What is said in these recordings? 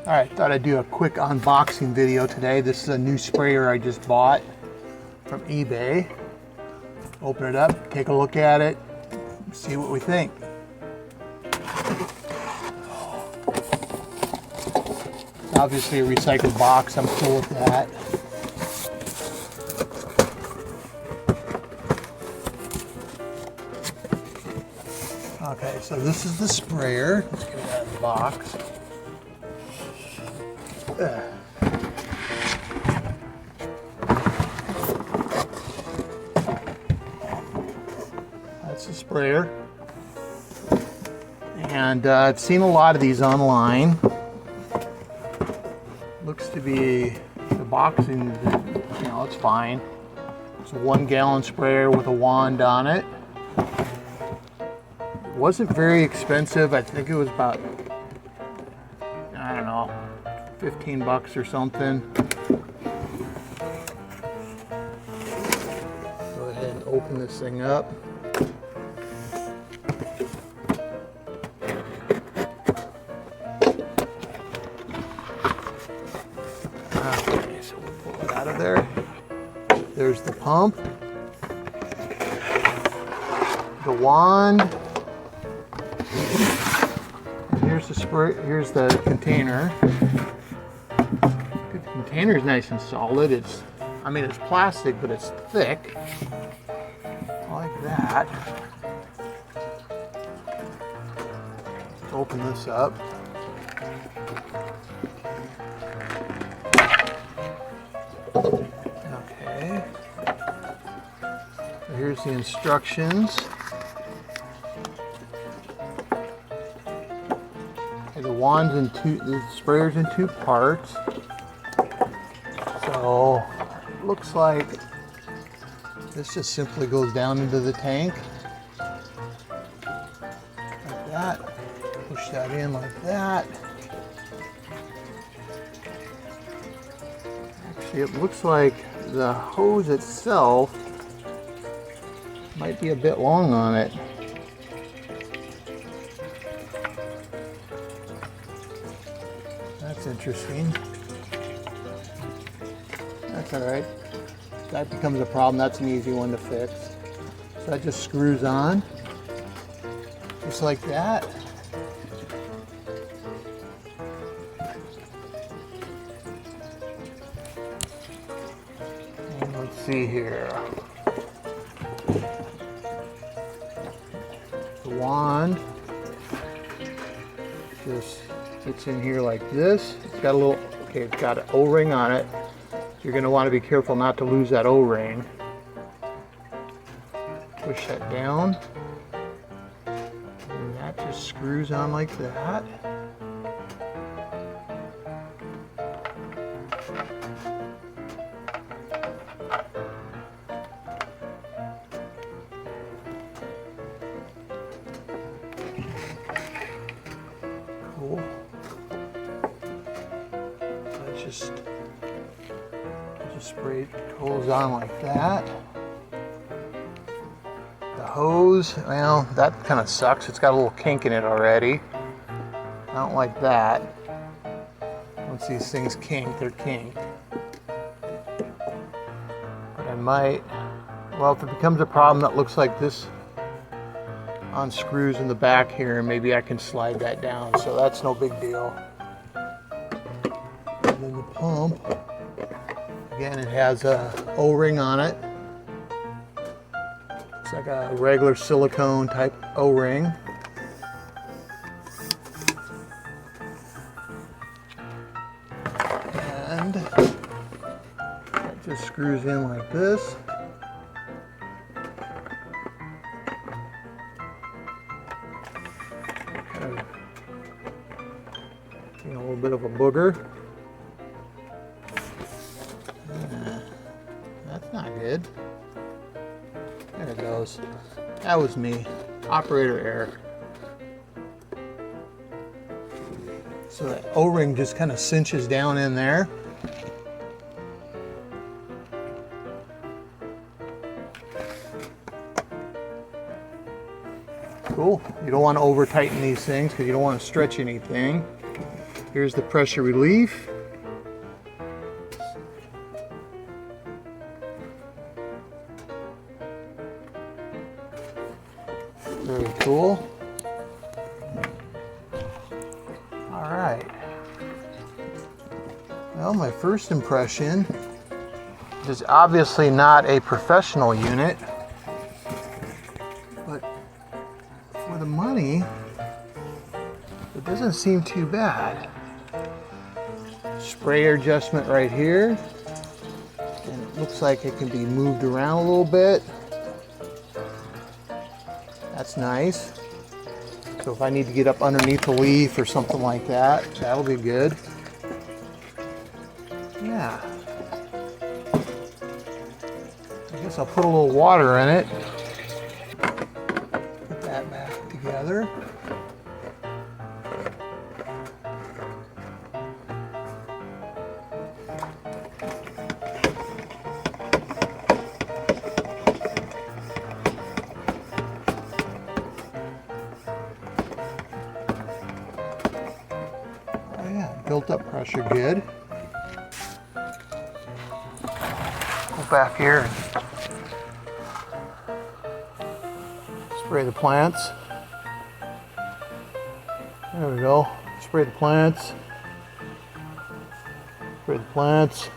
Alright, thought I'd do a quick unboxing video today. This is a new sprayer I just bought from eBay. Open it up, take a look at it, see what we think. It's obviously a recycled box, I'm cool with that. Okay, so this is the sprayer. Let's get it out of the box. That's the sprayer. And I've seen a lot of these online. Looks to be the boxing, you know, it's fine. It's a 1 gallon sprayer with a wand on it. It wasn't very expensive. I think it was about, I don't know, 15 bucks or something. Go ahead and open this thing up. Okay, so we'll pull it out of there. There's the pump, the wand, and here's the spray. Here's the container. The container is nice and solid. I mean, it's plastic, but it's thick. Like that. Let's open this up. Okay. So here's the instructions. Okay, the sprayer's in 2 parts. So it looks like this just simply goes down into the tank. Like that. Push that in like that. It looks like the hose itself might be a bit long on it. That's interesting. That's alright. If that becomes a problem, that's an easy one to fix. So that just screws on. Just like that. Let's see here. The wand just fits in here like this. It's got a little, okay, it's got an O-ring on it. You're going to want to be careful not to lose that O-ring. Push that down. And that just screws on like that. Cool. That just spray goes on like that. The hose, well, that kind of sucks. It's got a little kink in it already. I don't like that. Once these things kink, they're kinked. But I might, well, if it becomes a problem that looks like this unscrews in the back here, maybe I can slide that down, so that's no big deal. And then the pump, again, it has a O-ring on it. It's like a regular silicone type O-ring. And it just screws in like this. A little bit of a booger. That's not good. There it goes. That was me. Operator error. So that O-ring just kind of cinches down in there. Cool. You don't want to over tighten these things because you don't want to stretch anything. Here's the pressure relief. Very cool. All right. Well, my first impression is obviously not a professional unit, but for the money, it doesn't seem too bad. Sprayer adjustment right here, and it looks like it can be moved around a little bit. That's nice. So if I need to get up underneath the leaf or something like that, that'll be good. Yeah. I guess I'll put a little water in it. Put that back together. Oh yeah, built up pressure good. Go back here and spray the plants. There we go. Spray the plants. Spray the plants.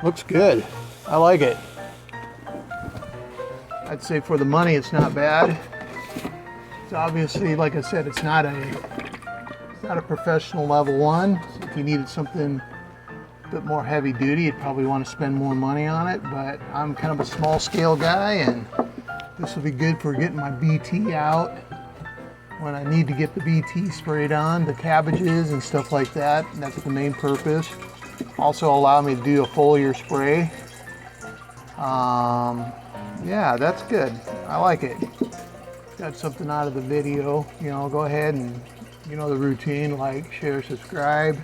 Looks good. I like it. I'd say for the money it's not bad. It's obviously, like I said, it's not a professional level one. So if you needed something a bit more heavy duty, you'd probably want to spend more money on it, but I'm kind of a small scale guy, and this will be good for getting my BT out when I need to get the BT sprayed on, the cabbages and stuff like that. That's the main purpose. Also allow me to do a foliar spray. Yeah, that's good. I like it. Got something out of the video. You know, go ahead and, you know, the routine, like, share, subscribe.